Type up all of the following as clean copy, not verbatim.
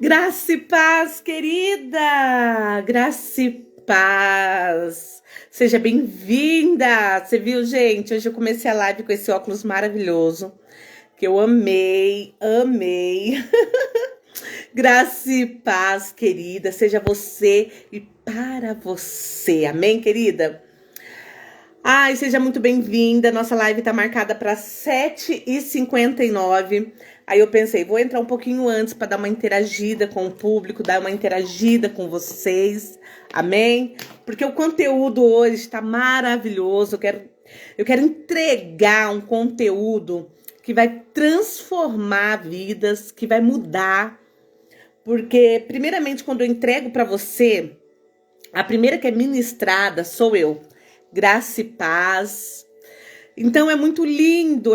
Graça e paz, querida! Graça e paz! Seja bem-vinda! Você viu, gente? Hoje eu comecei a live com esse óculos maravilhoso, que eu amei. Graça e paz, querida! Seja você e para você. Amém, querida? Ai, seja muito bem-vinda. Nossa live tá marcada para 7h59. Aí eu pensei, vou entrar um pouquinho antes para dar uma interagida com o público, dar uma interagida com vocês. Amém? Porque o conteúdo hoje está maravilhoso. Eu quero entregar um conteúdo que vai transformar vidas, que vai mudar. Porque, primeiramente, quando eu entrego para você, a primeira que é ministrada sou eu. Graça e paz. Então é muito lindo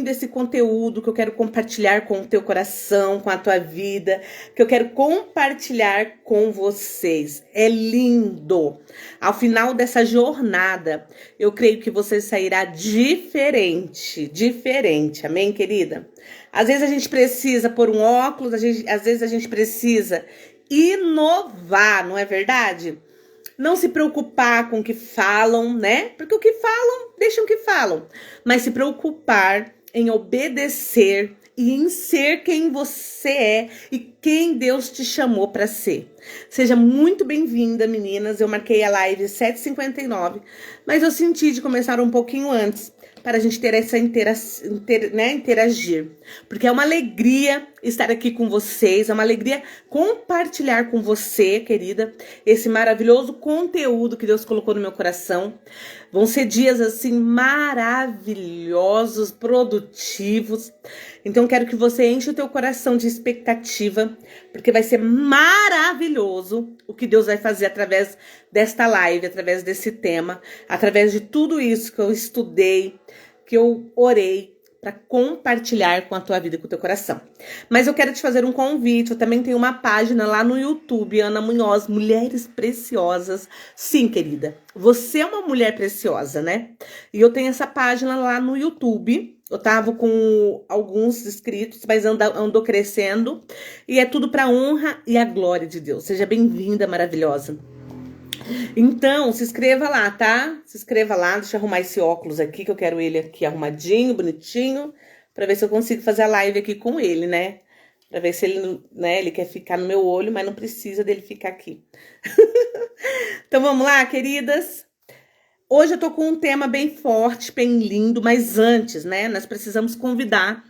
esse conteúdo que eu quero compartilhar com o teu coração, com a tua vida, que eu quero compartilhar com vocês. É lindo. Ao final dessa jornada, eu creio que você sairá diferente, amém, querida? Às vezes a gente precisa pôr um óculos, às vezes a gente precisa inovar, não é verdade? Não se preocupar com o que falam, né? Porque o que falam, deixam o que falam. Mas se preocupar em obedecer e em ser quem você é e quem Deus te chamou para ser. Seja muito bem-vinda, meninas. Eu marquei a live 7h59, mas eu senti de começar um pouquinho antes, para a gente ter essa interagir. Porque é uma alegria estar aqui com vocês, é uma alegria compartilhar com você, querida, esse maravilhoso conteúdo que Deus colocou no meu coração. Vão ser dias, assim, maravilhosos, produtivos. Então, quero que você enche o teu coração de expectativa, porque vai ser maravilhoso o que Deus vai fazer através desta live, através desse tema, através de tudo isso que eu estudei, que eu orei para compartilhar com a tua vida e com o teu coração. Mas eu quero te fazer um convite. Eu também tenho uma página lá no YouTube, Ana Munhoz, Mulheres Preciosas. Sim, querida, você é uma mulher preciosa, né? E eu tenho essa página lá no YouTube. Eu tava com alguns inscritos, mas andou crescendo. E é tudo para honra e a glória de Deus. Seja bem-vinda, maravilhosa. Então, se inscreva lá, tá? Se inscreva lá, deixa eu arrumar esse óculos aqui, que eu quero ele aqui arrumadinho, bonitinho, pra ver se eu consigo fazer a live aqui com ele, né? Pra ver se ele, né, ele quer ficar no meu olho, mas não precisa dele ficar aqui. Então, vamos lá, queridas? Hoje eu tô com um tema bem forte, bem lindo, mas antes, né, nós precisamos convidar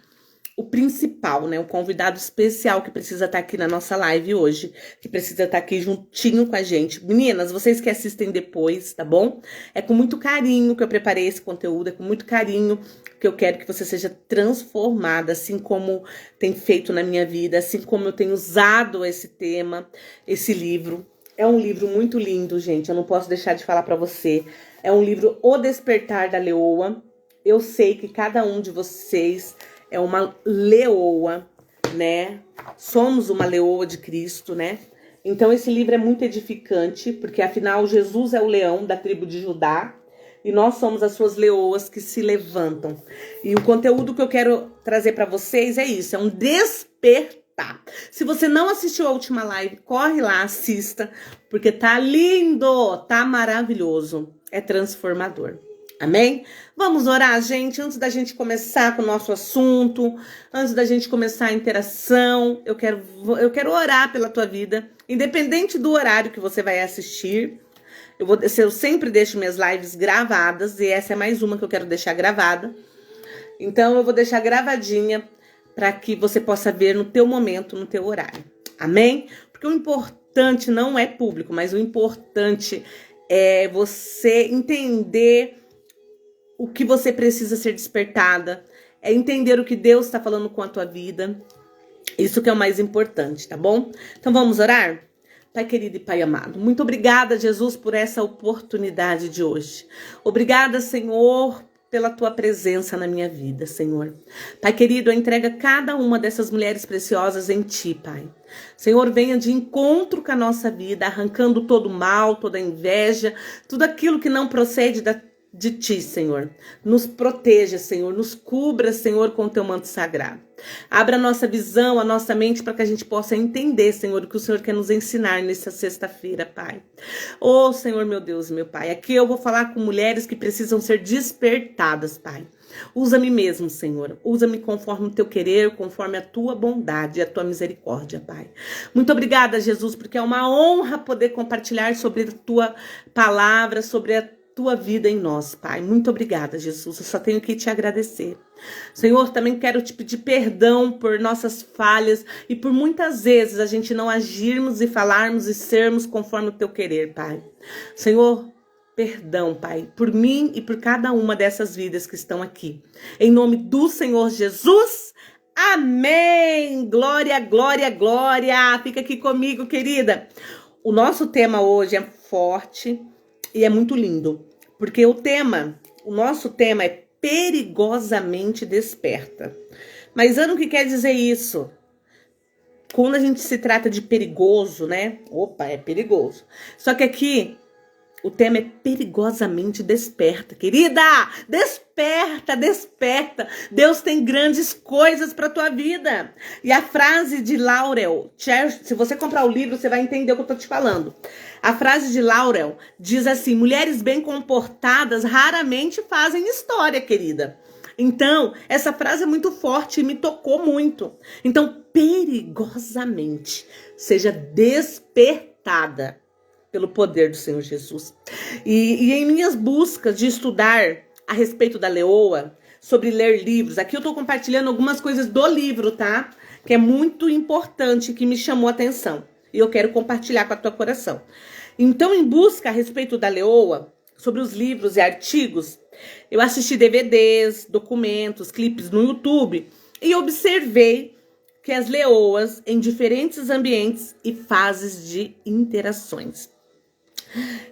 o principal, né? O convidado especial que precisa estar aqui na nossa live hoje, que precisa estar aqui juntinho com a gente. Meninas, vocês que assistem depois, tá bom? É com muito carinho que eu preparei esse conteúdo, é com muito carinho que eu quero que você seja transformada, assim como tem feito na minha vida, assim como eu tenho usado esse tema, esse livro. É um livro muito lindo, gente, eu não posso deixar de falar para você. É um livro O Despertar da Leoa. Eu sei que cada um de vocês é uma leoa, né? Somos uma leoa de Cristo, né? Então esse livro é muito edificante, porque afinal Jesus é o leão da tribo de Judá e nós somos as suas leoas que se levantam. E o conteúdo que eu quero trazer para vocês é isso, é um despertar. Se você não assistiu a última live, corre lá, assista, porque tá lindo, tá maravilhoso, é transformador. Amém? Vamos orar, gente, antes da gente começar com o nosso assunto, antes da gente começar a interação, eu quero orar pela tua vida, independente do horário que você vai assistir. Eu sempre deixo minhas lives gravadas, e essa é mais uma que eu quero deixar gravada. Então, eu vou deixar gravadinha para que você possa ver no teu momento, no teu horário. Amém? Porque o importante não é público, mas o importante é você entender o que você precisa ser despertada, é entender o que Deus está falando com a tua vida. Isso que é o mais importante, tá bom? Então vamos orar? Pai querido e Pai amado, muito obrigada, Jesus, por essa oportunidade de hoje. Obrigada, Senhor, pela tua presença na minha vida, Senhor. Pai querido, entrega cada uma dessas mulheres preciosas em ti, Pai. Senhor, venha de encontro com a nossa vida, arrancando todo o mal, toda a inveja, tudo aquilo que não procede de ti, Senhor. Nos proteja, Senhor. Nos cubra, Senhor, com o teu manto sagrado. Abra a nossa visão, a nossa mente, para que a gente possa entender, Senhor, o que o Senhor quer nos ensinar nessa sexta-feira, Pai. Ô, Senhor, meu Deus, meu Pai. Aqui eu vou falar com mulheres que precisam ser despertadas, Pai. Usa-me mesmo, Senhor. Usa-me conforme o teu querer, conforme a tua bondade e a tua misericórdia, Pai. Muito obrigada, Jesus, porque é uma honra poder compartilhar sobre a tua palavra, sobre a tua vida em nós, Pai. Muito obrigada, Jesus. Eu só tenho que te agradecer. Senhor, também quero te pedir perdão por nossas falhas e por muitas vezes a gente não agirmos e falarmos e sermos conforme o teu querer, Pai. Senhor, perdão, Pai, por mim e por cada uma dessas vidas que estão aqui. Em nome do Senhor Jesus, amém! Glória, glória, glória! Fica aqui comigo, querida. O nosso tema hoje é forte e é muito lindo, porque o nosso tema é perigosamente desperta. Mas Ana, o que quer dizer isso? Quando a gente se trata de perigoso, né? Opa, é perigoso. Só que aqui o tema é perigosamente desperta. Querida, desperta, desperta. Deus tem grandes coisas para tua vida. E a frase de Laurel, se você comprar o livro, você vai entender o que eu tô te falando. A frase de Laurel diz assim: mulheres bem comportadas raramente fazem história, querida. Então, essa frase é muito forte e me tocou muito. Então, perigosamente, seja despertada pelo poder do Senhor Jesus. E em minhas buscas de estudar a respeito da leoa, sobre ler livros, aqui eu tô compartilhando algumas coisas do livro, tá? Que é muito importante, que me chamou a atenção. E eu quero compartilhar com a tua coração. Então, em busca a respeito da leoa, sobre os livros e artigos, eu assisti DVDs, documentos, clipes no YouTube e observei que as leoas em diferentes ambientes e fases de interações.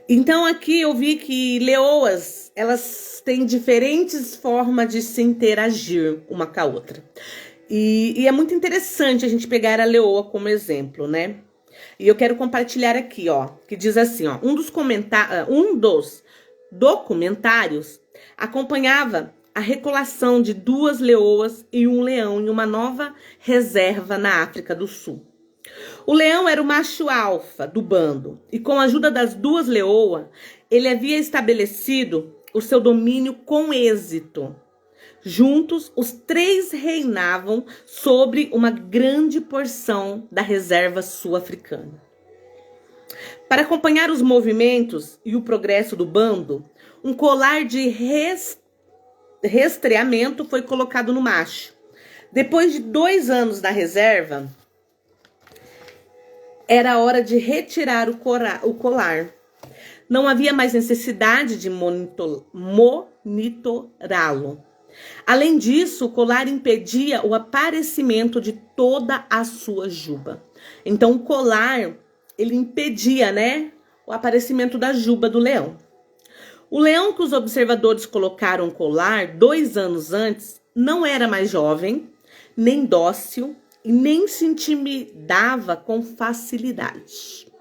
Então aqui eu vi que leoas, elas têm diferentes formas de se interagir uma com a outra. E é muito interessante a gente pegar a leoa como exemplo, né? E eu quero compartilhar aqui, ó, que diz assim, ó, um dos documentários acompanhava a recolação de 2 leoas e um leão em uma nova reserva na África do Sul. O leão era o macho alfa do bando e com a ajuda das 2 leoas, ele havia estabelecido o seu domínio com êxito. Juntos, os 3 reinavam sobre uma grande porção da reserva sul-africana. Para acompanhar os movimentos e o progresso do bando, um colar de rastreamento foi colocado no macho. Depois de 2 anos na reserva, era hora de retirar o colar. Não havia mais necessidade de monitorá-lo. Além disso, o colar impedia o aparecimento de toda a sua juba. Então, o colar, ele impedia, né, o aparecimento da juba do leão. O leão que os observadores colocaram colar 2 anos antes não era mais jovem, nem dócil e nem se intimidava com facilidade.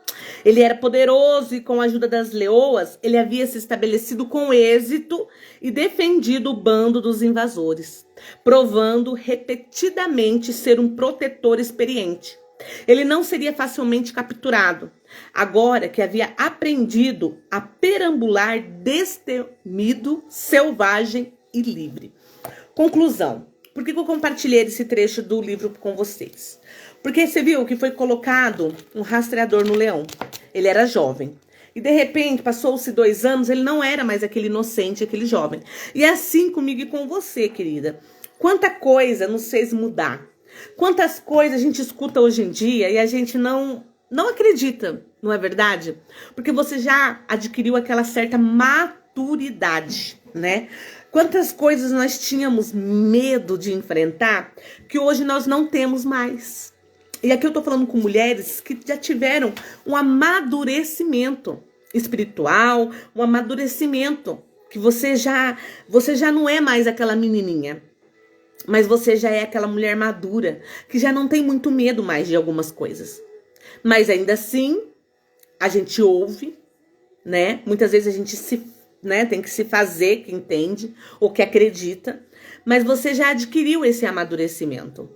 Ele era poderoso e com a ajuda das leoas, ele havia se estabelecido com êxito e defendido o bando dos invasores, provando repetidamente ser um protetor experiente. Ele não seria facilmente capturado, agora que havia aprendido a perambular destemido, selvagem e livre. Conclusão. Por que eu compartilhei esse trecho do livro com vocês? Porque você viu que foi colocado um rastreador no leão. Ele era jovem. E de repente, passou-se 2 anos, ele não era mais aquele inocente, aquele jovem. E é assim comigo e com você, querida. Quanta coisa nos fez mudar. Quantas coisas a gente escuta hoje em dia e a gente não acredita, não é verdade? Porque você já adquiriu aquela certa maturidade, né? Quantas coisas nós tínhamos medo de enfrentar que hoje nós não temos mais. E aqui eu tô falando com mulheres que já tiveram um amadurecimento espiritual, um amadurecimento que você já não é mais aquela menininha. Mas você já é aquela mulher madura, que já não tem muito medo mais de algumas coisas. Mas ainda assim, a gente ouve, né? Muitas vezes a gente se né, tem que se fazer que entende ou que acredita, mas você já adquiriu esse amadurecimento.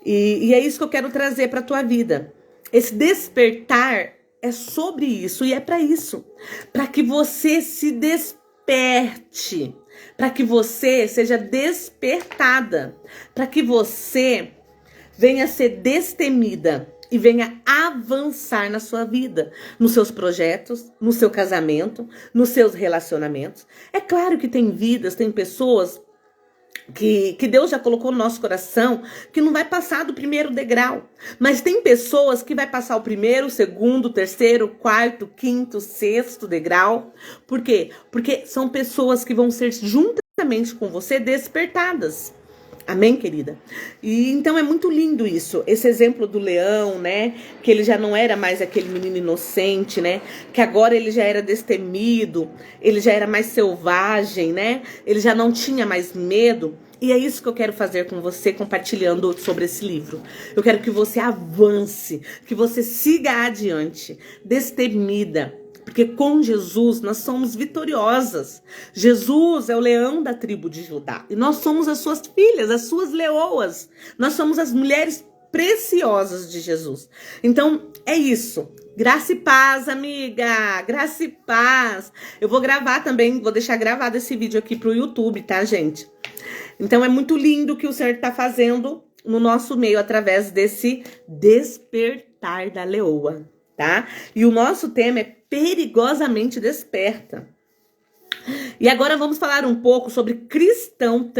E é isso que eu quero trazer para a tua vida. Esse despertar é sobre isso e é para isso. Para que você se desperte. Para que você seja despertada. Para que você venha ser destemida e venha avançar na sua vida, nos seus projetos, no seu casamento, nos seus relacionamentos. É claro que tem vidas, tem pessoas que Deus já colocou no nosso coração, que não vai passar do primeiro degrau. Mas tem pessoas que vai passar o primeiro, o segundo, o terceiro, o quarto, o quinto, o sexto degrau. Por quê? Porque são pessoas que vão ser juntamente com você despertadas. Amém, querida? E então é muito lindo isso, esse exemplo do leão, né? Que ele já não era mais aquele menino inocente, né? Que agora ele já era destemido, ele já era mais selvagem, né? Ele já não tinha mais medo. E é isso que eu quero fazer com você, compartilhando sobre esse livro. Eu quero que você avance, que você siga adiante, destemida. Porque com Jesus nós somos vitoriosas. Jesus é o leão da tribo de Judá. E nós somos as suas filhas, as suas leoas. Nós somos as mulheres preciosas de Jesus. Então, é isso. Graça e paz, amiga. Graça e paz. Eu vou gravar também, vou deixar gravado esse vídeo aqui pro YouTube, tá, gente? Então, é muito lindo o que o Senhor está fazendo no nosso meio através desse despertar da leoa, tá? E o nosso tema é perigosamente desperta. E agora vamos falar um pouco sobre cristãos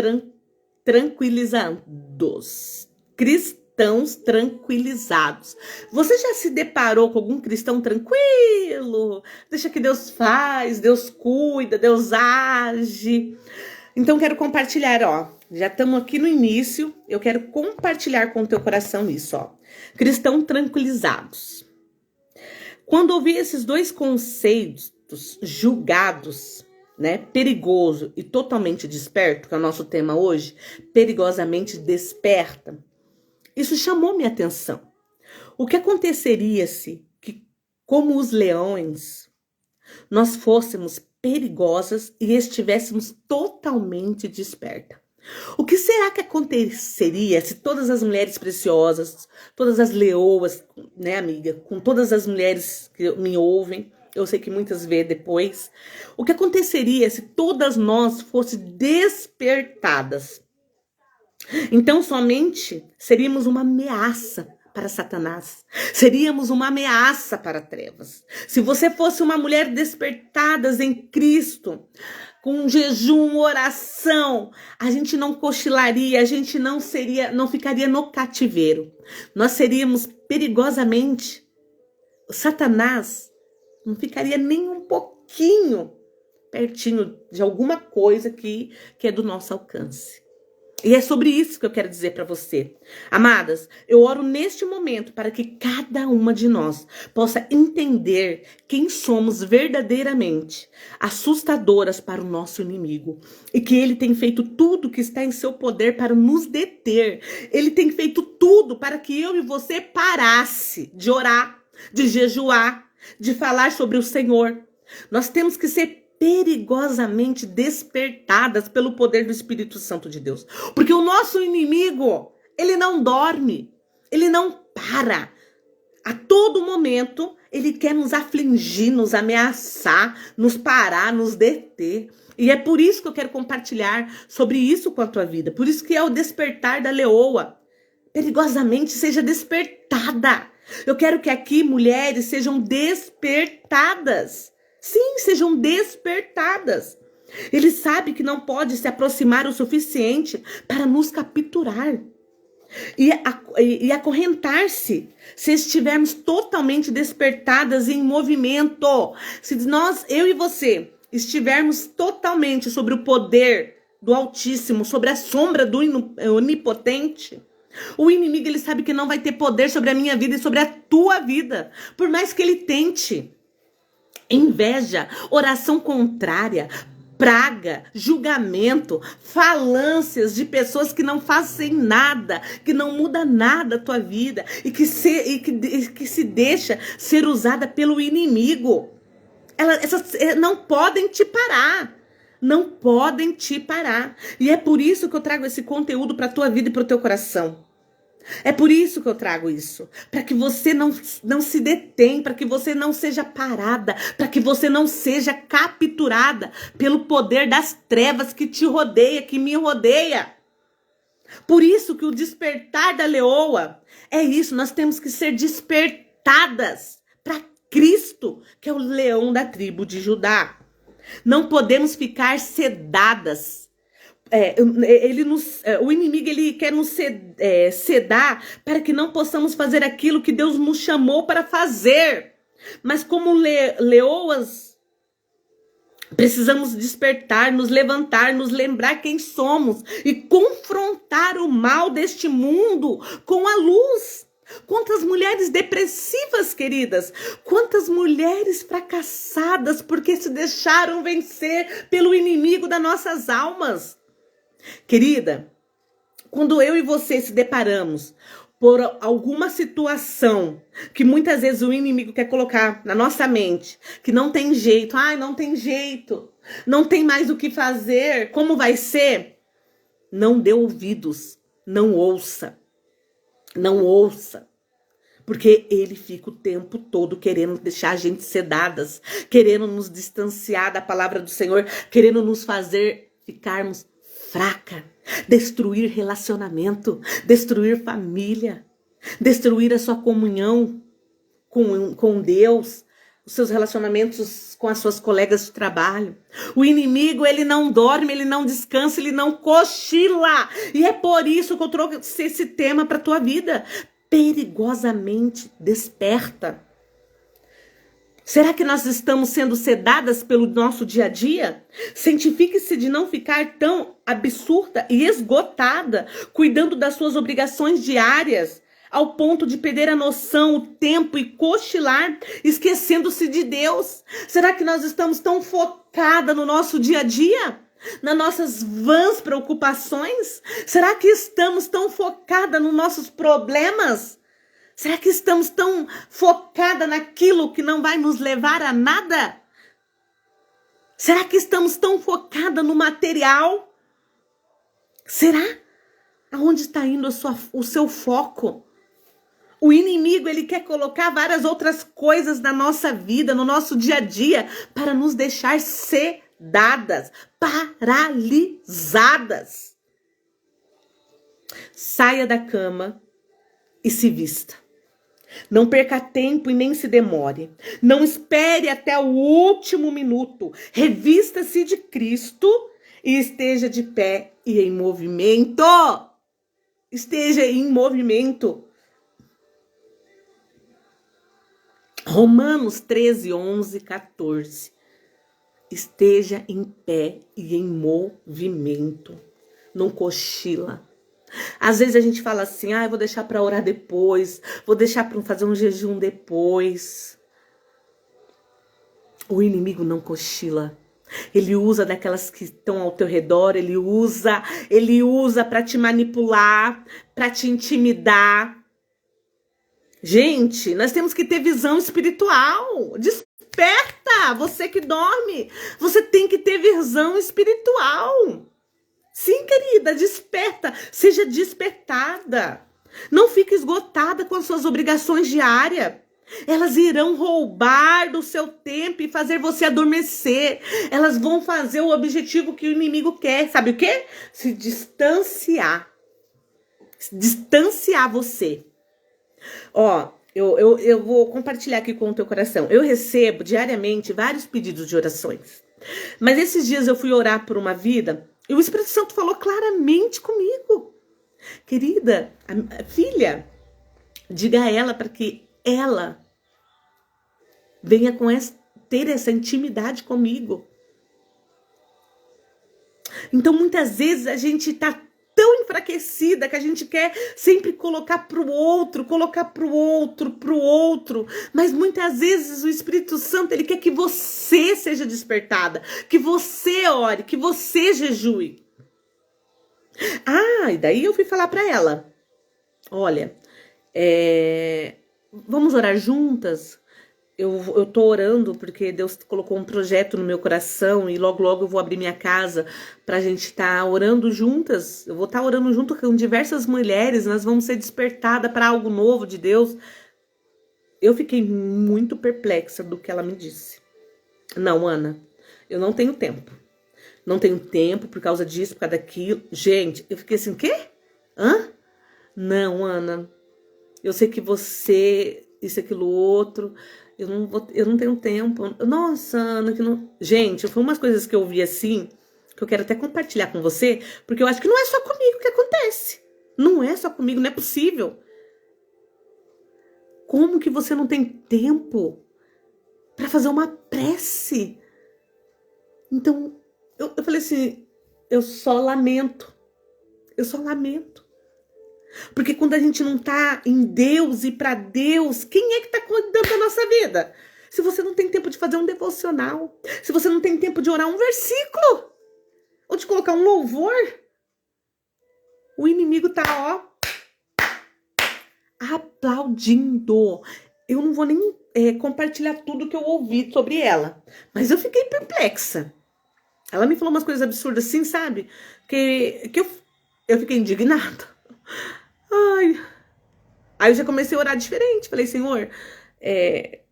tranquilizados. Cristãos tranquilizados. Você já se deparou com algum cristão tranquilo? Deixa que Deus faz, Deus cuida, Deus age. Então quero compartilhar, ó. Já estamos aqui no início. Eu quero compartilhar com o teu coração isso, ó. Cristãos tranquilizados. Quando ouvi esses dois conceitos julgados, né, perigoso e totalmente desperto, que é o nosso tema hoje, perigosamente desperta, isso chamou minha atenção. O que aconteceria se, como os leões, nós fôssemos perigosas e estivéssemos totalmente despertas? O que será que aconteceria se todas as mulheres preciosas, todas as leoas, né, amiga, com todas as mulheres que me ouvem, eu sei que muitas vê depois, o que aconteceria se todas nós fossem despertadas? Então somente seríamos uma ameaça para Satanás, seríamos uma ameaça para trevas. Se você fosse uma mulher despertada em Cristo, com jejum, oração, a gente não cochilaria, a gente não ficaria no cativeiro. Nós seríamos perigosamente, Satanás não ficaria nem um pouquinho pertinho de alguma coisa que é do nosso alcance. E é sobre isso que eu quero dizer para você. Amadas, eu oro neste momento para que cada uma de nós possa entender quem somos verdadeiramente, assustadoras para o nosso inimigo. E que ele tem feito tudo que está em seu poder para nos deter. Ele tem feito tudo para que eu e você parasse de orar, de jejuar, de falar sobre o Senhor. Nós temos que ser perigosamente despertadas pelo poder do Espírito Santo de Deus. Porque o nosso inimigo, ele não dorme, ele não para. A todo momento, ele quer nos afligir, nos ameaçar, nos parar, nos deter. E é por isso que eu quero compartilhar sobre isso com a tua vida. Por isso que é o despertar da leoa. Perigosamente seja despertada. Eu quero que aqui mulheres sejam despertadas. Sim, sejam despertadas. Ele sabe que não pode se aproximar o suficiente para nos capturar e acorrentar-se se estivermos totalmente despertadas em movimento. Se nós, eu e você, estivermos totalmente sobre o poder do Altíssimo, sobre a sombra do Onipotente, o inimigo, ele sabe que não vai ter poder sobre a minha vida e sobre a tua vida, por mais que ele tente. Inveja, oração contrária, praga, julgamento, falâncias de pessoas que não fazem nada, que não muda nada a tua vida e que se deixa ser usada pelo inimigo. Essas não podem te parar. Não podem te parar. E é por isso que eu trago esse conteúdo para a tua vida e para o teu coração. É por isso que eu trago isso. Para que você não se detém, para que você não seja parada, para que você não seja capturada pelo poder das trevas que te rodeia, que me rodeia. Por isso que o despertar da leoa é isso. Nós temos que ser despertadas para Cristo, que é o leão da tribo de Judá. Não podemos ficar sedadas. O inimigo ele quer nos sedar para que não possamos fazer aquilo que Deus nos chamou para fazer. Mas como leoas, precisamos despertar, nos levantar, nos lembrar quem somos e confrontar o mal deste mundo com a luz. Quantas mulheres depressivas, queridas, quantas mulheres fracassadas porque se deixaram vencer pelo inimigo das nossas almas. Querida, quando eu e você se deparamos por alguma situação que muitas vezes o inimigo quer colocar na nossa mente, que não tem jeito, não tem jeito, não tem mais o que fazer, como vai ser? Não dê ouvidos, não ouça. Não ouça, porque ele fica o tempo todo querendo deixar a gente sedadas, querendo nos distanciar da palavra do Senhor, querendo nos fazer ficarmos fraca, destruir relacionamento, destruir família, destruir a sua comunhão com Deus, os seus relacionamentos com as suas colegas de trabalho. O inimigo, ele não dorme, ele não descansa, ele não cochila. E é por isso que eu trouxe esse tema para a tua vida. Perigosamente desperta. Será que nós estamos sendo sedadas pelo nosso dia a dia? Cientifique-se de não ficar tão absurda e esgotada, cuidando das suas obrigações diárias, ao ponto de perder a noção, o tempo e cochilar, esquecendo-se de Deus. Será que nós estamos tão focadas no nosso dia a dia? Nas nossas vãs preocupações? Será que estamos tão focadas nos nossos problemas? Será que estamos tão focadas naquilo que não vai nos levar a nada? Será que estamos tão focadas no material? Será? Aonde está indo o seu foco? O inimigo, ele quer colocar várias outras coisas na nossa vida, no nosso dia a dia, para nos deixar sedadas, paralisadas. Saia da cama e se vista. Não perca tempo e nem se demore. Não espere até o último minuto. Revista-se de Cristo e esteja de pé e em movimento. Esteja em movimento. Romanos 13, 11, 14. Esteja em pé e em movimento. Não cochila. Às vezes a gente fala assim, eu vou deixar para orar depois, vou deixar para fazer um jejum depois. O inimigo não cochila. Ele usa daquelas que estão ao teu redor, ele usa para te manipular, para te intimidar. Gente, nós temos que ter visão espiritual. Desperta, você que dorme. Você tem que ter visão espiritual. Sim, querida, desperta. Seja despertada. Não fique esgotada com as suas obrigações diárias. Elas irão roubar do seu tempo e fazer você adormecer. Elas vão fazer o objetivo que o inimigo quer. Sabe o quê? Se distanciar. Distanciar você. Eu vou compartilhar aqui com o teu coração. Eu recebo diariamente vários pedidos de orações. Mas esses dias eu fui orar por uma vida e o Espírito Santo falou claramente comigo. Querida, filha, diga a ela para que ela venha ter essa intimidade comigo. Então, muitas vezes a gente está tão enfraquecida que a gente quer sempre colocar para o outro. Mas muitas vezes o Espírito Santo, ele quer que você seja despertada, que você ore, que você jejue. E daí eu fui falar para ela, olha, vamos orar juntas? eu tô orando porque Deus colocou um projeto no meu coração e logo, logo eu vou abrir minha casa pra gente estar orando juntas. Eu vou estar orando junto com diversas mulheres, nós vamos ser despertadas para algo novo de Deus. Eu fiquei muito perplexa do que ela me disse. Não, Ana, eu não tenho tempo. Não tenho tempo por causa disso, por causa daquilo. Gente, eu fiquei assim, quê? Hã? Não, Ana, eu sei que você, isso, aquilo, outro, eu não tenho tempo. Nossa, Ana, que não... Gente, foi umas coisas que eu vi assim, que eu quero até compartilhar com você, porque eu acho que não é só comigo que acontece. Não é só comigo, não é possível. Como que você não tem tempo para fazer uma prece? Então, eu falei assim, eu só lamento. Eu só lamento. Porque quando a gente não tá em Deus e para Deus, quem é que tá cuidando da nossa vida? Se você não tem tempo de fazer um devocional, se você não tem tempo de orar um versículo, ou de colocar um louvor, o inimigo tá, ó, aplaudindo. Eu não vou nem compartilhar tudo que eu ouvi sobre ela, mas eu fiquei perplexa. Ela me falou umas coisas absurdas assim, sabe? Que eu fiquei indignada. Ai. Aí eu já comecei a orar diferente. Falei, Senhor,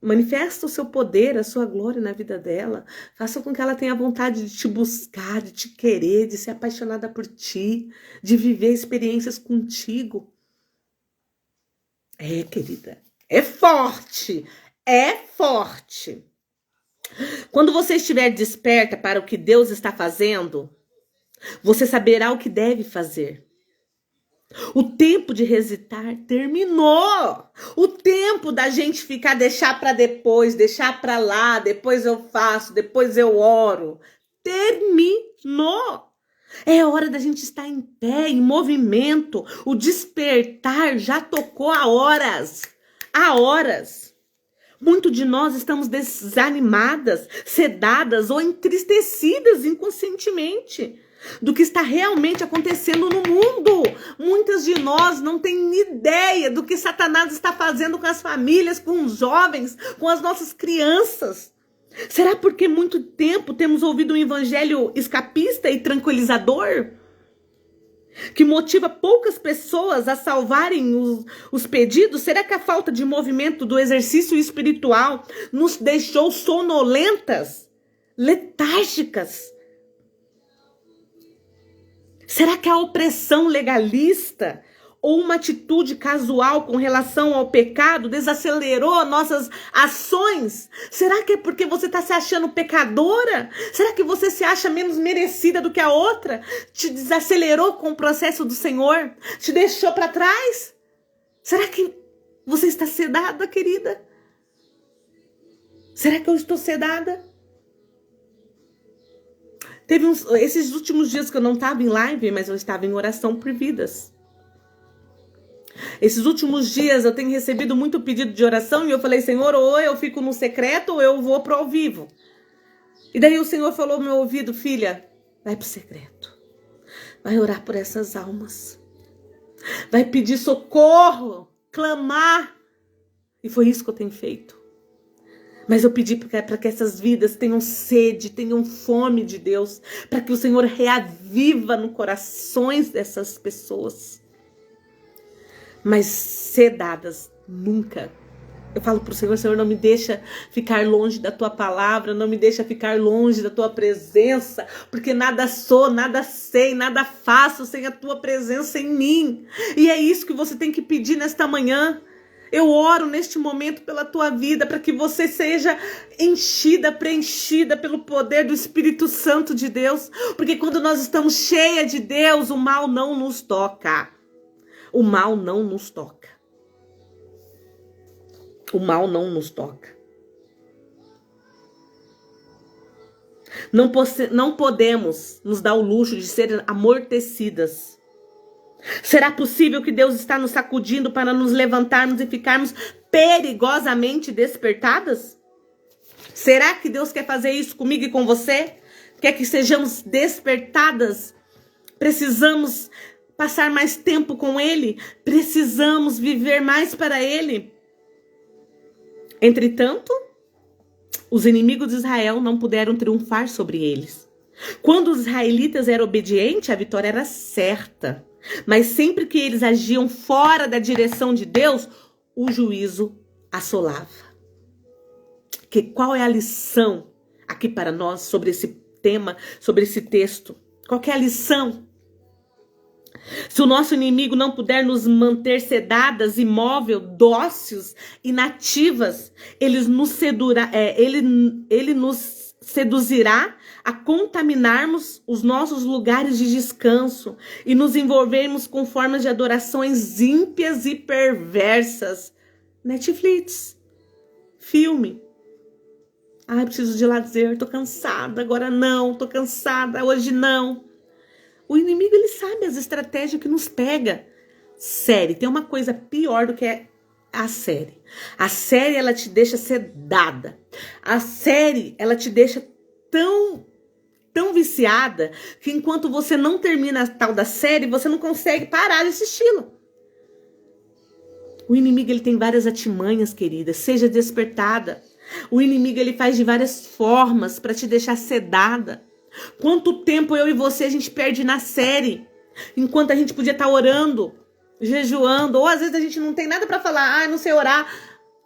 manifesta o seu poder, a sua glória na vida dela. Faça com que ela tenha vontade de te buscar, de te querer, de ser apaixonada por ti, de viver experiências contigo. Querida, é forte, é forte. Quando você estiver desperta para o que Deus está fazendo, você saberá o que deve fazer. O tempo de hesitar terminou. O tempo da gente ficar, deixar para depois, deixar para lá, depois eu faço, depois eu oro, terminou. É hora da gente estar em pé, em movimento. O despertar já tocou há horas. Há horas. Muito de nós estamos desanimadas, sedadas ou entristecidas inconscientemente do que está realmente acontecendo no mundo. Muitas de nós não têm ideia do que Satanás está fazendo com as famílias, com os jovens, com as nossas crianças. Será porque muito tempo temos ouvido um evangelho escapista e tranquilizador? Que motiva poucas pessoas a salvarem os pedidos? Será que a falta de movimento do exercício espiritual nos deixou sonolentas, letárgicas? Será que a opressão legalista ou uma atitude casual com relação ao pecado desacelerou nossas ações? Será que é porque você está se achando pecadora? Será que você se acha menos merecida do que a outra? Te desacelerou com o processo do Senhor? Te deixou para trás? Será que você está sedada, querida? Será que eu estou sedada? Teve esses últimos dias que eu não estava em live, mas eu estava em oração por vidas. Esses últimos dias eu tenho recebido muito pedido de oração e eu falei, Senhor, ou eu fico no secreto ou eu vou pro ao vivo. E daí o Senhor falou no meu ouvido, filha, vai pro secreto. Vai orar por essas almas. Vai pedir socorro, clamar. E foi isso que eu tenho feito. Mas eu pedi para que essas vidas tenham sede, tenham fome de Deus, para que o Senhor reaviva no corações dessas pessoas. Mas sedadas, nunca. Eu falo para o Senhor, Senhor, não me deixa ficar longe da tua palavra, não me deixa ficar longe da tua presença, porque nada sou, nada sei, nada faço sem a tua presença em mim. E é isso que você tem que pedir nesta manhã. Eu oro neste momento pela tua vida, para que você seja enchida, preenchida pelo poder do Espírito Santo de Deus. Porque quando nós estamos cheias de Deus, o mal não nos toca. O mal não nos toca. O mal não nos toca. Não podemos nos dar o luxo de ser amortecidas. Será possível que Deus está nos sacudindo para nos levantarmos e ficarmos perigosamente despertadas? Será que Deus quer fazer isso comigo e com você? Quer que sejamos despertadas? Precisamos passar mais tempo com Ele? Precisamos viver mais para Ele? Entretanto, Os inimigos de Israel não puderam triunfar sobre eles. Quando os israelitas eram obedientes, a vitória era certa. Mas sempre que eles agiam fora da direção de Deus, o juízo assolava. Qual é a lição aqui para nós sobre esse tema, sobre esse texto? Qual é a lição? Se o nosso inimigo não puder nos manter sedadas, imóveis, dóceis, inativas, ele nos seduzirá a contaminarmos os nossos lugares de descanso e nos envolvermos com formas de adorações ímpias e perversas. Netflix, filme. Ai, preciso de lazer, tô cansada, agora não, tô cansada, hoje não. O inimigo, ele sabe as estratégias que nos pega. Série, tem uma coisa pior do que a série. A série, ela te deixa sedada. A série, ela te deixa tão viciada que enquanto você não termina a tal da série, você não consegue parar de assisti-la. O inimigo, ele tem várias artimanhas, querida. Seja despertada. O inimigo, ele faz de várias formas para te deixar sedada. Quanto tempo eu e você a gente perde na série, enquanto a gente podia estar orando, jejuando, ou às vezes a gente não tem nada para falar, não sei orar.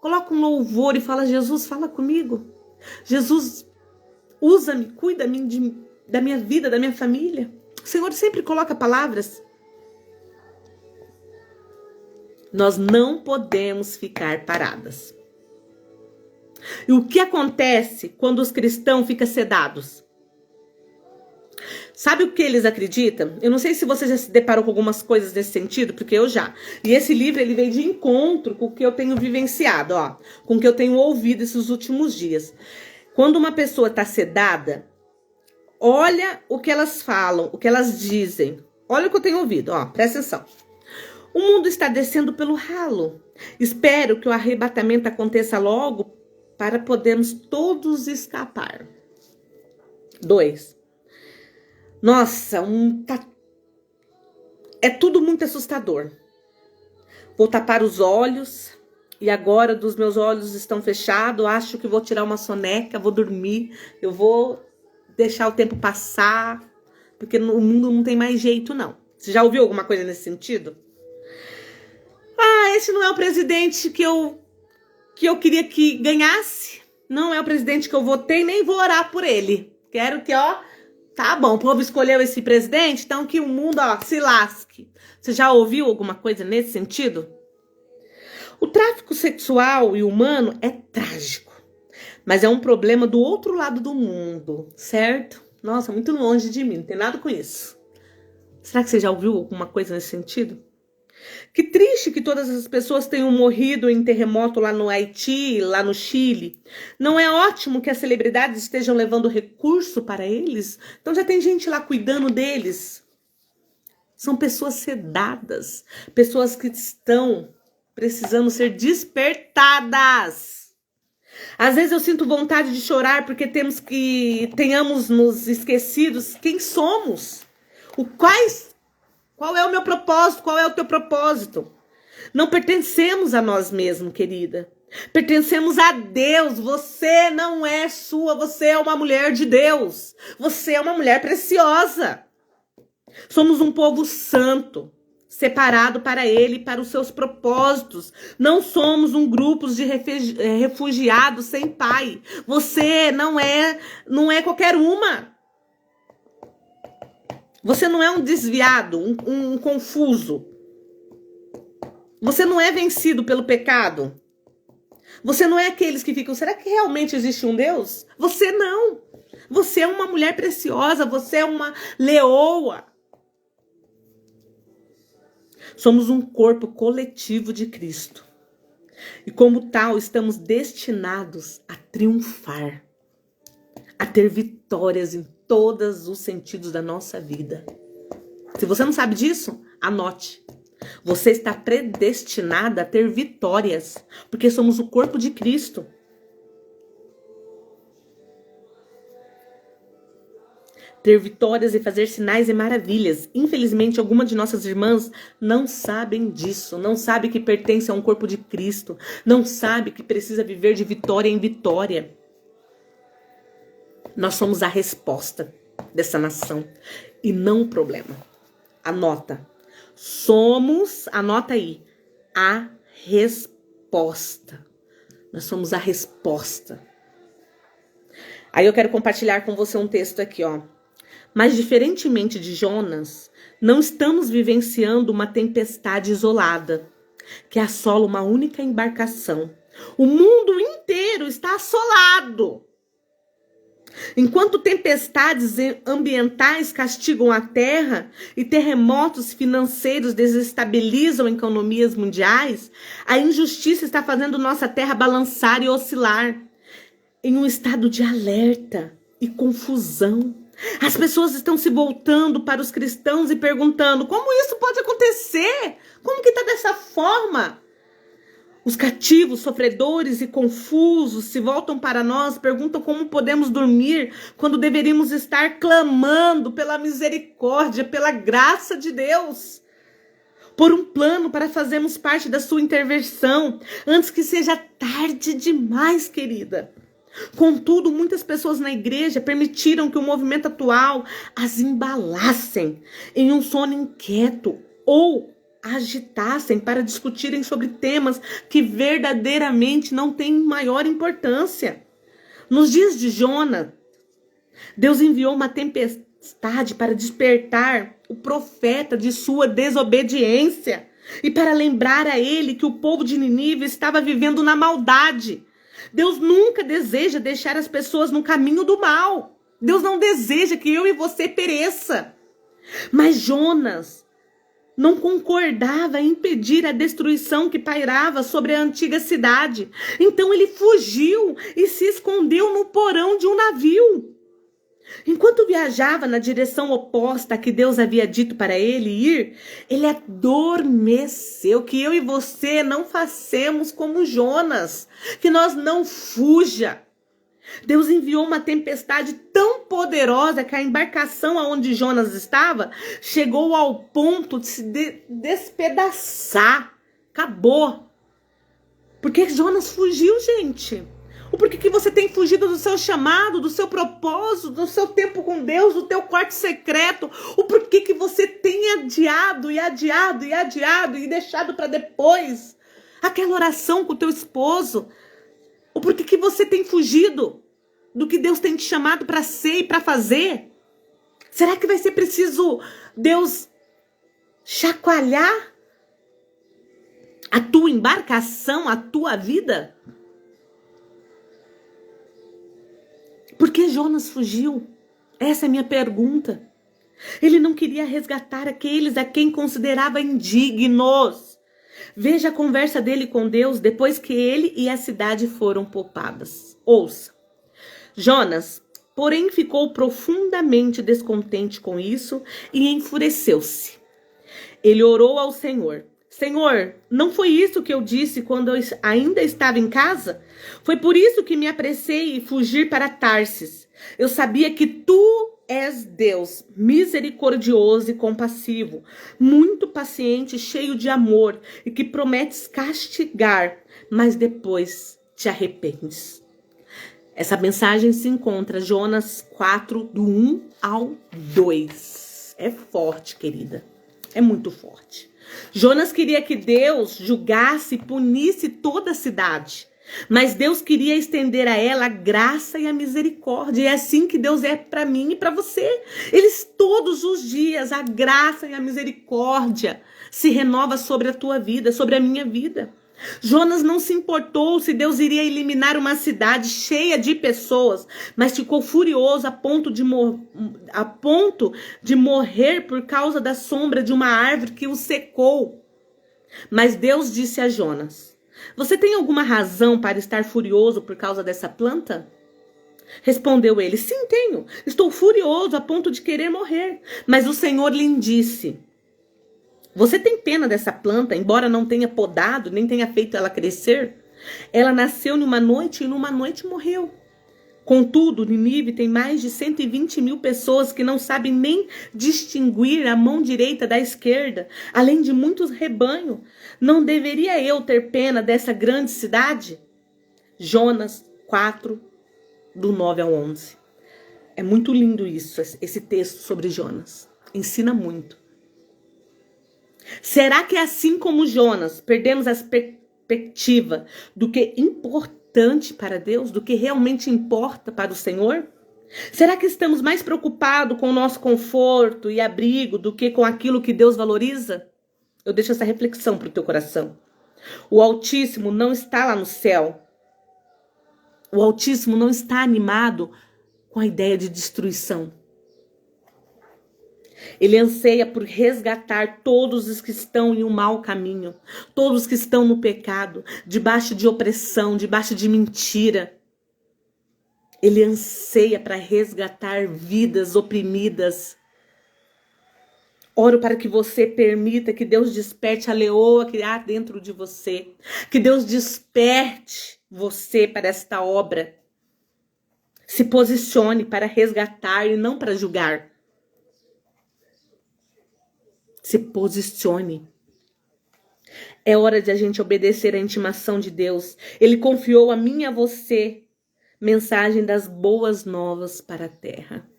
Coloca um louvor e fala: Jesus, fala comigo. Jesus, usa-me, cuida-me da minha vida, da minha família. O Senhor sempre coloca palavras. Nós não podemos ficar paradas. E o que acontece quando os cristãos ficam sedados? Sabe o que eles acreditam? Eu não sei se você já se deparou com algumas coisas nesse sentido, porque eu já. E esse livro, ele veio de encontro com o que eu tenho vivenciado, com o que eu tenho ouvido esses últimos dias. Quando uma pessoa está sedada, olha o que elas falam, o que elas dizem. Olha o que eu tenho ouvido, presta atenção. O mundo está descendo pelo ralo. Espero que o arrebatamento aconteça logo para podermos todos escapar. 2. Nossa, é tudo muito assustador. Vou tapar os olhos e agora dos meus olhos estão fechados. Acho que vou tirar uma soneca, vou dormir. Eu vou deixar o tempo passar, porque o mundo não tem mais jeito, não. Você já ouviu alguma coisa nesse sentido? Esse não é o presidente que eu queria que ganhasse. Não é o presidente que eu votei, nem vou orar por ele. Quero que, tá bom, o povo escolheu esse presidente, então que o mundo, se lasque. Você já ouviu alguma coisa nesse sentido? O tráfico sexual e humano é trágico, mas é um problema do outro lado do mundo, certo? Nossa, muito longe de mim, não tem nada com isso. Será que você já ouviu alguma coisa nesse sentido? Que triste que todas essas pessoas tenham morrido em terremoto lá no Haiti, lá no Chile. Não é ótimo que as celebridades estejam levando recurso para eles? Então já tem gente lá cuidando deles. São pessoas sedadas, pessoas que estão precisando ser despertadas. Às vezes eu sinto vontade de chorar porque tenhamos nos esquecidos quem somos. Qual é o meu propósito? Qual é o teu propósito? Não pertencemos a nós mesmos, querida. Pertencemos a Deus. Você não é sua, você é uma mulher de Deus. Você é uma mulher preciosa. Somos um povo santo, separado para Ele e para os seus propósitos. Não somos um grupo de refugiados sem pai. Você não é qualquer uma. Você não é um desviado, um confuso. Você não é vencido pelo pecado. Você não é aqueles que ficam, será que realmente existe um Deus? Você não. Você é uma mulher preciosa, você é uma leoa. Somos um corpo coletivo de Cristo. E como tal, estamos destinados a triunfar, a ter vitórias em todos os sentidos da nossa vida. Se você não sabe disso, anote. Você está predestinada a ter vitórias, porque somos o corpo de Cristo. Ter vitórias e fazer sinais e maravilhas. Infelizmente, algumas de nossas irmãs não sabem disso, não sabem que pertence a um corpo de Cristo, não sabem que precisa viver de vitória em vitória. Nós somos a resposta dessa nação e não o problema. Anota. Anota aí, a resposta. Nós somos a resposta. Aí eu quero compartilhar com você um texto aqui, ó. Mas diferentemente de Jonas, não estamos vivenciando uma tempestade isolada, que assola uma única embarcação. O mundo inteiro está assolado. Enquanto tempestades ambientais castigam a terra e terremotos financeiros desestabilizam economias mundiais, a injustiça está fazendo nossa terra balançar e oscilar em um estado de alerta e confusão. As pessoas estão se voltando para os cristãos e perguntando: como isso pode acontecer? Como que está dessa forma? Os cativos, sofredores e confusos se voltam para nós, perguntam como podemos dormir quando deveríamos estar clamando pela misericórdia, pela graça de Deus, por um plano para fazermos parte da sua intervenção, antes que seja tarde demais, querida. Contudo, muitas pessoas na igreja permitiram que o movimento atual as embalassem em um sono inquieto ou agitassem para discutirem sobre temas que verdadeiramente não têm maior importância. Nos dias de Jonas, Deus enviou uma tempestade para despertar o profeta de sua desobediência e para lembrar a ele que o povo de Nínive estava vivendo na maldade. Deus nunca deseja deixar as pessoas no caminho do mal. Deus não deseja que eu e você pereça. Mas Jonas não concordava em impedir a destruição que pairava sobre a antiga cidade. Então ele fugiu e se escondeu no porão de um navio. Enquanto viajava na direção oposta a que Deus havia dito para ele ir, ele adormeceu. Que eu e você não façamos como Jonas, que nós não fuja. Deus enviou uma tempestade tão poderosa que a embarcação aonde Jonas estava chegou ao ponto de se despedaçar. Acabou. Porque Jonas fugiu, gente. O porquê que você tem fugido do seu chamado, do seu propósito, do seu tempo com Deus, do teu quarto secreto? O porquê que você tem adiado e deixado para depois aquela oração com o teu esposo? O porquê que você tem fugido do que Deus tem te chamado para ser e para fazer? Será que vai ser preciso Deus chacoalhar a tua embarcação, a tua vida? Por que Jonas fugiu? Essa é a minha pergunta. Ele não queria resgatar aqueles a quem considerava indignos. Veja a conversa dele com Deus depois que ele e a cidade foram poupadas. Ouça. Jonas, porém, ficou profundamente descontente com isso e enfureceu-se. Ele orou ao Senhor. Senhor, não foi isso que eu disse quando eu ainda estava em casa? Foi por isso que me apressei em fugir para Tarsis. Eu sabia que tu és Deus, misericordioso e compassivo, muito paciente, cheio de amor e que prometes castigar, mas depois te arrependes. Essa mensagem se encontra em Jonas 4, do 1 ao 2. É forte, querida. É muito forte. Jonas queria que Deus julgasse e punisse toda a cidade. Mas Deus queria estender a ela a graça e a misericórdia. E é assim que Deus é para mim e para você. Eles todos os dias, a graça e a misericórdia se renova sobre a tua vida, sobre a minha vida. Jonas não se importou se Deus iria eliminar uma cidade cheia de pessoas, mas ficou furioso a ponto de morrer por causa da sombra de uma árvore que o secou. Mas Deus disse a Jonas: você tem alguma razão para estar furioso por causa dessa planta? Respondeu ele: sim, tenho. Estou furioso a ponto de querer morrer. Mas o Senhor lhe disse: você tem pena dessa planta, embora não tenha podado, nem tenha feito ela crescer? Ela nasceu numa noite e numa noite morreu. Contudo, Nínive tem mais de 120 mil pessoas que não sabem nem distinguir a mão direita da esquerda, além de muitos rebanhos. Não deveria eu ter pena dessa grande cidade? Jonas 4, do 9 ao 11. É muito lindo isso, esse texto sobre Jonas. Ensina muito. Será que é assim como Jonas, perdemos a perspectiva do que é importante para Deus, do que realmente importa para o Senhor? Será que estamos mais preocupados com o nosso conforto e abrigo do que com aquilo que Deus valoriza? Eu deixo essa reflexão para o teu coração. O Altíssimo não está lá no céu. O Altíssimo não está animado com a ideia de destruição. Ele anseia por resgatar todos os que estão em um mau caminho, todos que estão no pecado, debaixo de opressão, debaixo de mentira. Ele anseia para resgatar vidas oprimidas. Oro para que você permita que Deus desperte a leoa que há dentro de você. Que Deus desperte você para esta obra. Se posicione para resgatar e não para julgar. Se posicione. É hora de a gente obedecer à intimação de Deus. Ele confiou a mim e a você mensagem das boas novas para a terra.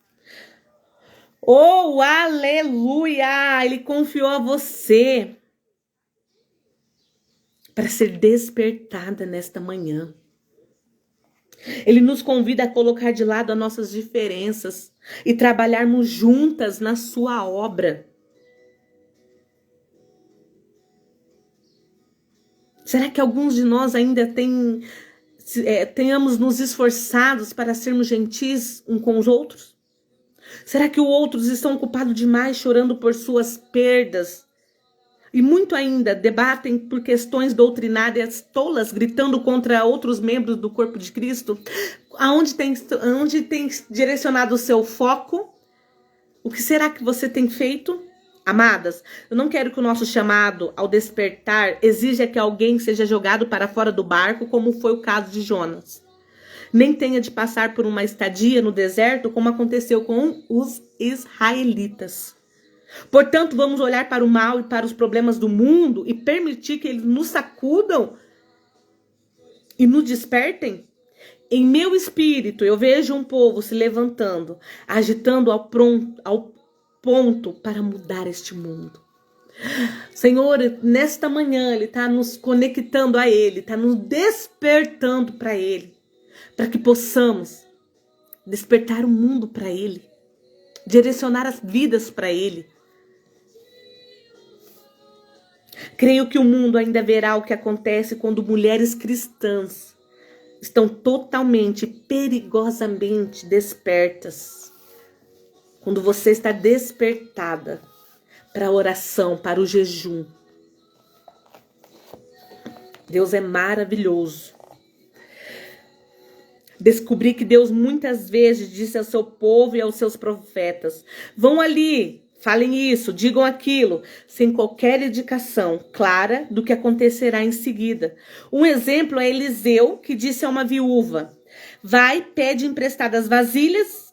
Oh, aleluia! Ele confiou a você para ser despertada nesta manhã. Ele nos convida a colocar de lado as nossas diferenças e trabalharmos juntas na sua obra. Será que alguns de nós ainda tenhamos nos esforçados para sermos gentis uns com os outros? Será que os outros estão ocupados demais chorando por suas perdas? E muito ainda debatem por questões doutrinárias tolas, gritando contra outros membros do corpo de Cristo? Aonde tem direcionado o seu foco? O que será que você tem feito? Amadas, eu não quero que o nosso chamado ao despertar exija que alguém seja jogado para fora do barco, como foi o caso de Jonas. Nem tenha de passar por uma estadia no deserto, como aconteceu com os israelitas. Portanto, vamos olhar para o mal e para os problemas do mundo e permitir que eles nos sacudam e nos despertem? Em meu espírito, eu vejo um povo se levantando, agitando ao ponto para mudar este mundo. Senhor, nesta manhã, Ele está nos conectando a Ele, está nos despertando para Ele, para que possamos despertar o mundo para Ele, direcionar as vidas para Ele. Creio que o mundo ainda verá o que acontece quando mulheres cristãs estão totalmente, perigosamente despertas. Quando você está despertada para a oração, para o jejum. Deus é maravilhoso. Descobri que Deus muitas vezes disse ao seu povo e aos seus profetas: vão ali, falem isso, digam aquilo, sem qualquer indicação clara do que acontecerá em seguida. Um exemplo é Eliseu, que disse a uma viúva: vai, pede emprestadas vasilhas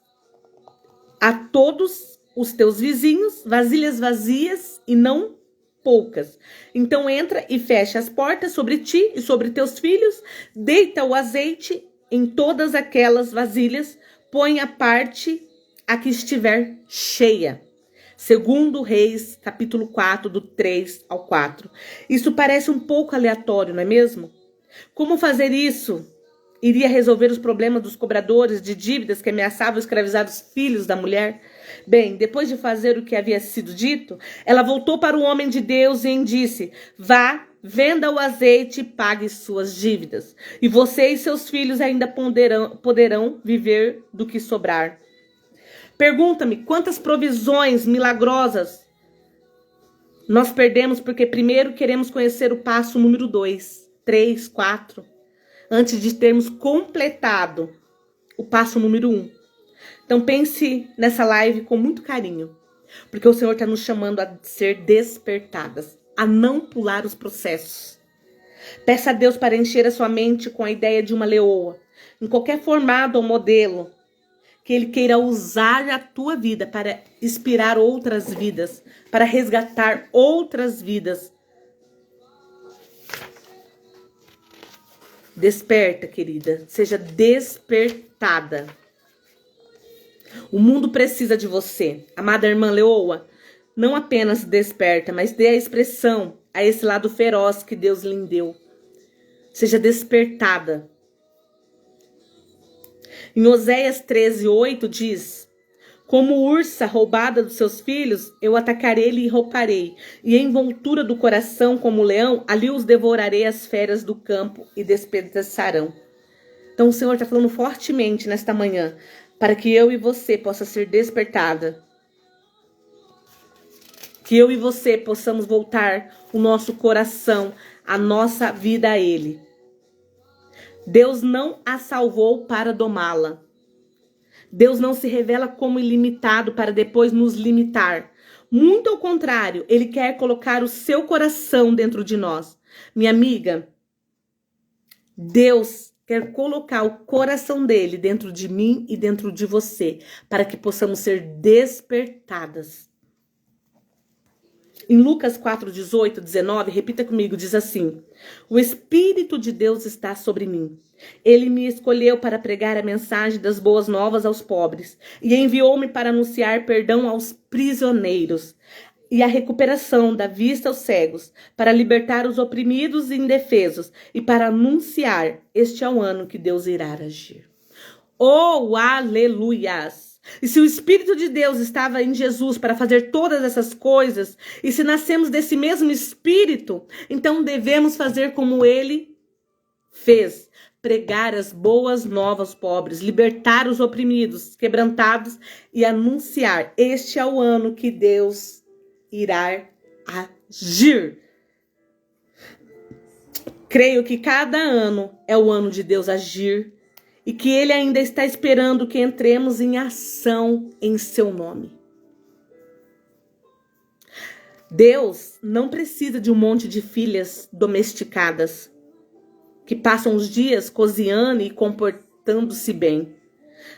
a todos os teus vizinhos, vasilhas vazias e não poucas. Então entra e fecha as portas sobre ti e sobre teus filhos, deita o azeite em todas aquelas vasilhas, põe à parte a que estiver cheia. Segundo Reis, capítulo 4, do 3 ao 4. Isso parece um pouco aleatório, não é mesmo? Como fazer isso iria resolver os problemas dos cobradores de dívidas que ameaçavam escravizar os filhos da mulher? Bem, depois de fazer o que havia sido dito, ela voltou para o homem de Deus e disse: vá, venda o azeite e pague suas dívidas. E você e seus filhos ainda poderão viver do que sobrar. Pergunta-me quantas provisões milagrosas nós perdemos porque primeiro queremos conhecer o passo número 2, 3, 4, antes de termos completado o passo número 1. Então pense nessa live com muito carinho, porque o Senhor está nos chamando a ser despertadas, a não pular os processos. Peça a Deus para encher a sua mente com a ideia de uma leoa, em qualquer formato ou modelo, que Ele queira usar a tua vida para inspirar outras vidas, para resgatar outras vidas. Desperta, querida, seja despertada. O mundo precisa de você. Amada irmã leoa, não apenas desperta, mas dê a expressão a esse lado feroz que Deus lhe deu. Seja despertada. Em Oséias 13:8 diz: como ursa roubada dos seus filhos, eu atacarei-lhe e rouparei, e em envoltura do coração como leão, ali os devorarei as feras do campo e despedaçarão. Então o Senhor está falando fortemente nesta manhã, para que eu e você possa ser despertada. Que eu e você possamos voltar o nosso coração, a nossa vida a Ele. Deus não a salvou para domá-la. Deus não se revela como ilimitado para depois nos limitar. Muito ao contrário, Ele quer colocar o seu coração dentro de nós. Minha amiga, Deus quer colocar o coração dele dentro de mim e dentro de você, para que possamos ser despertadas. Em Lucas 4:18, 19, repita comigo, diz assim: o Espírito de Deus está sobre mim. Ele me escolheu para pregar a mensagem das boas novas aos pobres e enviou-me para anunciar perdão aos prisioneiros e a recuperação da vista aos cegos, para libertar os oprimidos e indefesos e para anunciar: este é o ano que Deus irá agir. Oh, aleluias! E se o Espírito de Deus estava em Jesus para fazer todas essas coisas, e se nascemos desse mesmo Espírito, então devemos fazer como Ele fez: pregar as boas novas aos pobres, libertar os oprimidos, quebrantados e anunciar: este é o ano que Deus irá agir. Creio que cada ano é o ano de Deus agir e que Ele ainda está esperando que entremos em ação em seu nome. Deus não precisa de um monte de filhas domesticadas que passam os dias cozinhando e comportando-se bem.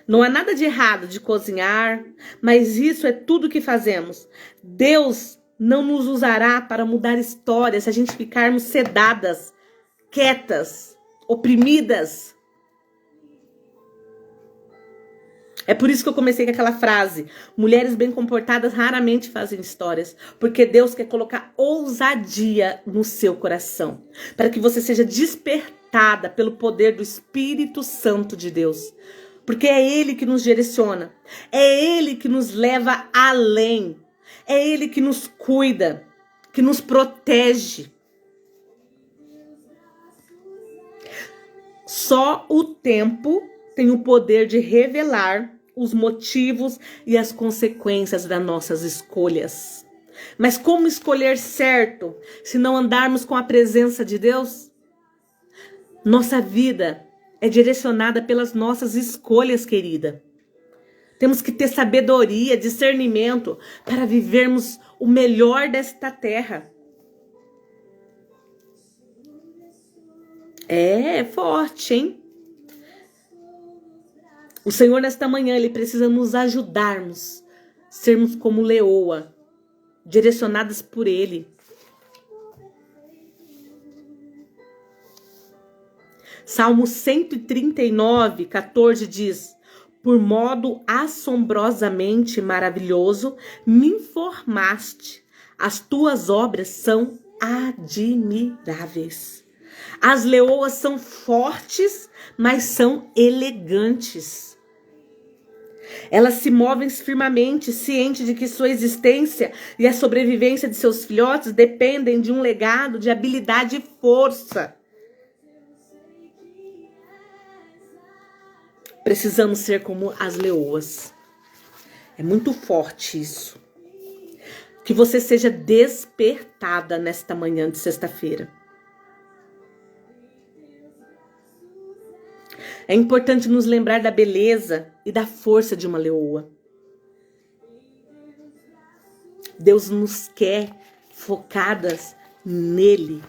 Não há nada de errado de cozinhar, mas isso é tudo que fazemos. Deus não nos usará para mudar histórias se a gente ficarmos sedadas, quietas, oprimidas. É por isso que eu comecei com aquela frase: mulheres bem comportadas raramente fazem histórias, porque Deus quer colocar ousadia no seu coração, para que você seja despertada pelo poder do Espírito Santo de Deus, porque é Ele que nos direciona, é Ele que nos leva além, é Ele que nos cuida, que nos protege. Só o tempo tem o poder de revelar os motivos e as consequências das nossas escolhas. Mas como escolher certo se não andarmos com a presença de Deus? Nossa vida é direcionada pelas nossas escolhas, querida. Temos que ter sabedoria, discernimento para vivermos o melhor desta terra. É forte, hein? O Senhor, nesta manhã, Ele precisa nos ajudarmos, sermos como leoa, direcionadas por Ele. Salmo 139, 14 diz: por modo assombrosamente maravilhoso me informaste, as tuas obras são admiráveis. As leoas são fortes, mas são elegantes. Elas se movem firmemente, ciente de que sua existência e a sobrevivência de seus filhotes dependem de um legado de habilidade e força. Precisamos ser como as leoas. É muito forte isso. Que você seja despertada nesta manhã de sexta-feira. É importante nos lembrar da beleza e da força de uma leoa. Deus nos quer focadas nele.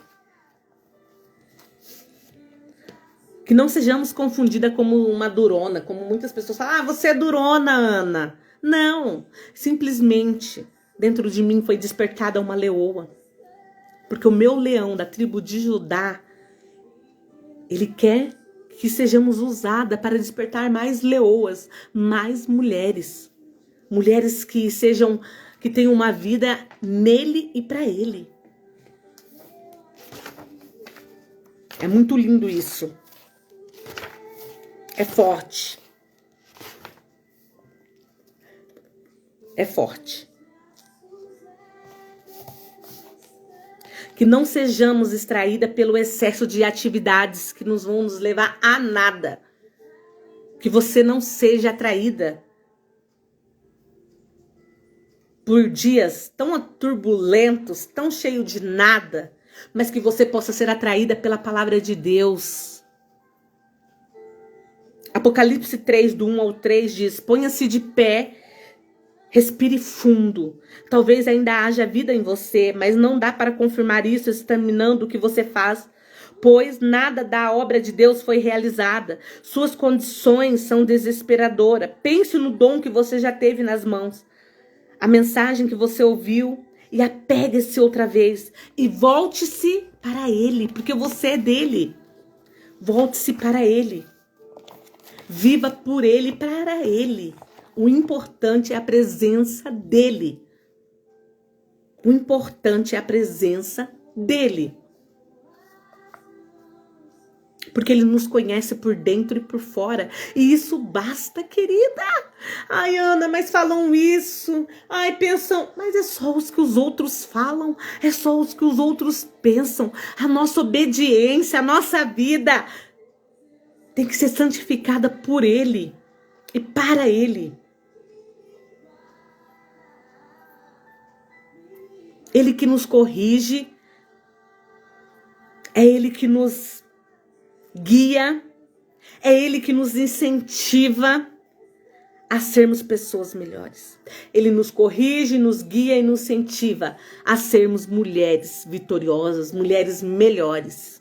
Que não sejamos confundidas como uma durona, como muitas pessoas falam: ah, você é durona, Ana. Não, simplesmente dentro de mim foi despertada uma leoa. Porque o meu leão da tribo de Judá, ele quer que sejamos usadas para despertar mais leoas, mais mulheres. Mulheres que tenham uma vida nele e para ele. É muito lindo isso. É forte. É forte. Que não sejamos distraídas pelo excesso de atividades que nos vão nos levar a nada. Que você não seja atraída por dias tão turbulentos, tão cheio de nada, mas que você possa ser atraída pela palavra de Deus. Apocalipse 3, do 1 ao 3 diz: ponha-se de pé, respire fundo. Talvez ainda haja vida em você, mas não dá para confirmar isso examinando o que você faz, pois nada da obra de Deus foi realizada. Suas condições são desesperadoras. Pense no dom que você já teve nas mãos, a mensagem que você ouviu, e apegue-se outra vez e volte-se para Ele, porque você é dele. Volte-se para Ele. Viva por Ele e para Ele. O importante é a presença dele. O importante é a presença dele. Porque ele nos conhece por dentro e por fora. E isso basta, querida. Ai, Ana, mas falam isso. Ai, pensam. Mas é só os que os outros falam. É só os que os outros pensam. A nossa obediência, a nossa vida tem que ser santificada por ele e para ele. Ele que nos corrige. É ele que nos guia, é ele que nos incentiva a sermos pessoas melhores. Ele nos corrige, nos guia e nos incentiva a sermos mulheres vitoriosas, mulheres melhores.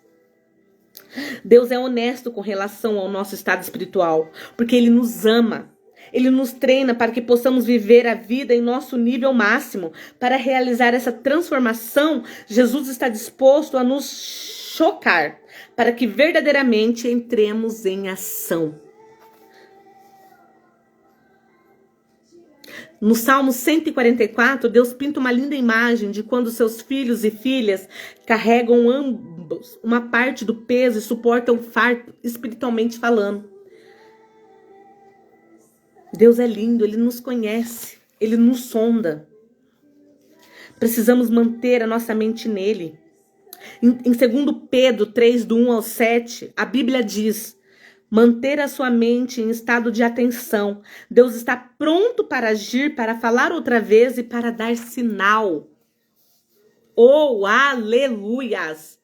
Deus é honesto com relação ao nosso estado espiritual, porque Ele nos ama. Ele nos treina para que possamos viver a vida em nosso nível máximo. Para realizar essa transformação, Jesus está disposto a nos chocar, para que verdadeiramente entremos em ação. No Salmo 144, Deus pinta uma linda imagem de quando seus filhos e filhas carregam ambos uma parte do peso e suportam o fardo, espiritualmente falando. Deus é lindo, Ele nos conhece, Ele nos sonda. Precisamos manter a nossa mente nele. Em 2 Pedro 3, do 1 ao 7, a Bíblia diz: manter a sua mente em estado de atenção. Deus está pronto para agir, para falar outra vez e para dar sinal. Oh, aleluias!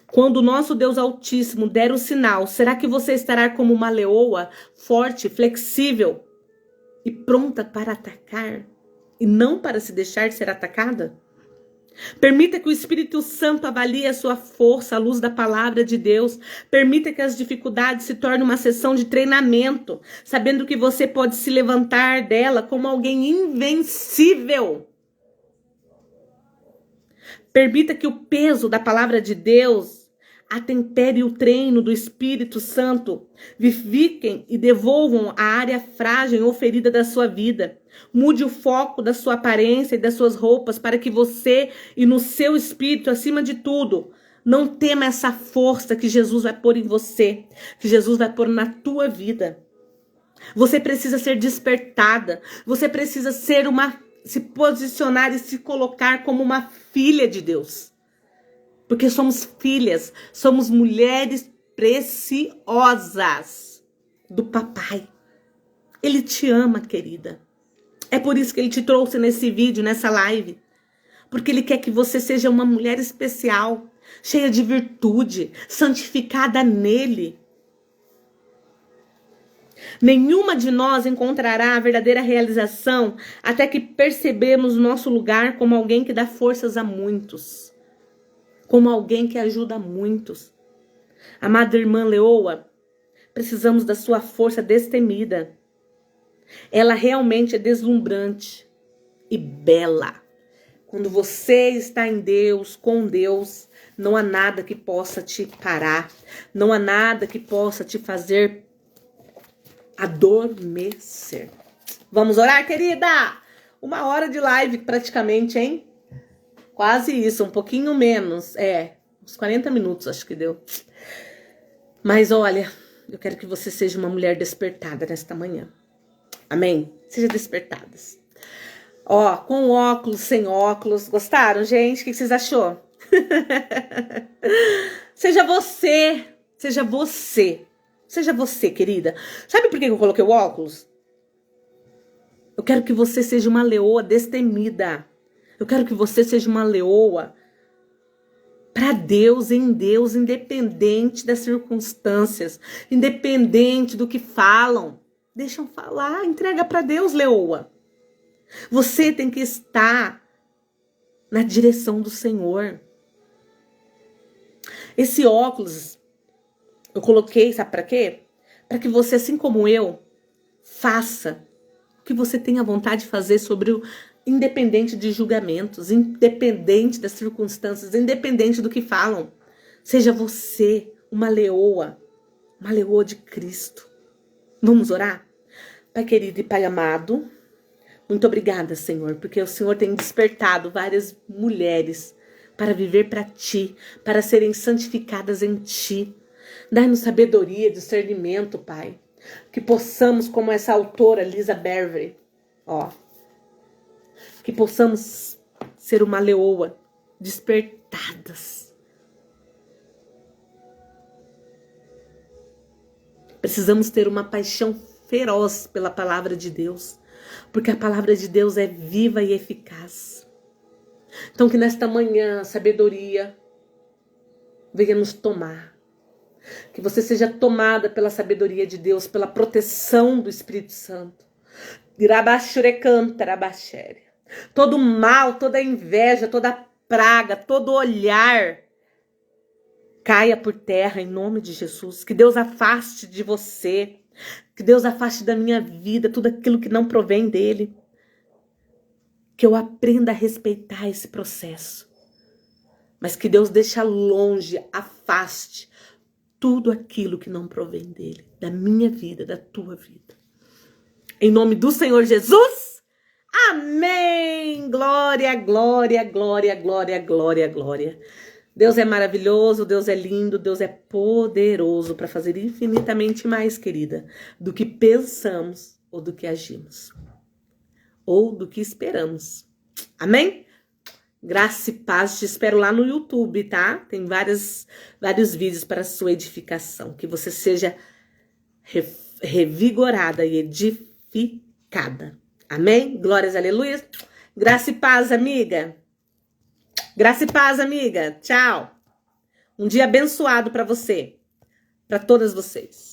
Quando o nosso Deus Altíssimo der o sinal, será que você estará como uma leoa, forte, flexível e pronta para atacar e não para se deixar ser atacada? Permita que o Espírito Santo avalie a sua força à luz da palavra de Deus. Permita que as dificuldades se tornem uma sessão de treinamento, sabendo que você pode se levantar dela como alguém invencível. Permita que o peso da palavra de Deus atempere o treino do Espírito Santo, vivifiquem e devolvam a área frágil ou ferida da sua vida. Mude o foco da sua aparência e das suas roupas para que você e no seu espírito, acima de tudo, não tema essa força que Jesus vai pôr em você, que Jesus vai pôr na tua vida. Você precisa ser despertada, você precisa se posicionar e se colocar como uma filha de Deus. Porque somos filhas, somos mulheres preciosas do papai. Ele te ama, querida. É por isso que ele te trouxe nesse vídeo, nessa live. Porque ele quer que você seja uma mulher especial, cheia de virtude, santificada nele. Nenhuma de nós encontrará a verdadeira realização até que percebemos o nosso lugar como alguém que dá forças a muitos. Como alguém que ajuda muitos. Amada irmã Leoa, precisamos da sua força destemida. Ela realmente é deslumbrante e bela. Quando você está em Deus, com Deus, não há nada que possa te parar. Não há nada que possa te fazer adormecer. Vamos orar, querida? 1 hora de live praticamente, hein? Quase isso, um pouquinho menos. Uns 40 minutos acho que deu. Mas olha, eu quero que você seja uma mulher despertada nesta manhã. Amém? Seja despertadas. Ó, com óculos, sem óculos. Gostaram, gente? O que vocês achou? Seja você. Seja você. Seja você, querida. Sabe por que eu coloquei o óculos? Eu quero que você seja uma leoa destemida. Eu quero que você seja uma leoa para Deus, em Deus, independente das circunstâncias, independente do que falam. Deixam falar, entrega para Deus, leoa. Você tem que estar na direção do Senhor. Esse óculos eu coloquei, sabe para quê? Para que você, assim como eu, faça o que você tenha vontade de fazer sobre o independente de julgamentos, independente das circunstâncias, independente do que falam. Seja você uma leoa de Cristo. Vamos orar? Pai querido e Pai amado, muito obrigada, Senhor, porque o Senhor tem despertado várias mulheres para viver para Ti, para serem santificadas em Ti. Dá-nos sabedoria, discernimento, Pai. Que possamos, como essa autora, Lisa Beverly, que possamos ser uma leoa despertadas. Precisamos ter uma paixão feroz pela palavra de Deus, porque a palavra de Deus é viva e eficaz. Então que nesta manhã a sabedoria venha nos tomar. Que você seja tomada pela sabedoria de Deus, pela proteção do Espírito Santo. Todo mal, toda inveja, toda praga, todo olhar caia por terra em nome de Jesus. Que Deus afaste de você. Que Deus afaste da minha vida tudo aquilo que não provém dele. Que eu aprenda a respeitar esse processo. Mas que Deus deixe longe, afaste tudo aquilo que não provém dele, da minha vida, da tua vida. Em nome do Senhor Jesus, amém! Glória, glória, glória, glória, glória, glória. Deus é maravilhoso, Deus é lindo, Deus é poderoso para fazer infinitamente mais, querida, do que pensamos ou do que agimos, ou do que esperamos. Amém? Graça e paz, te espero lá no YouTube, tá? Tem vários vídeos para a sua edificação. Que você seja revigorada e edificada. Amém? Glórias, aleluia. Graça e paz, amiga. Graça e paz, amiga. Tchau. Um dia abençoado para você. Para todas vocês.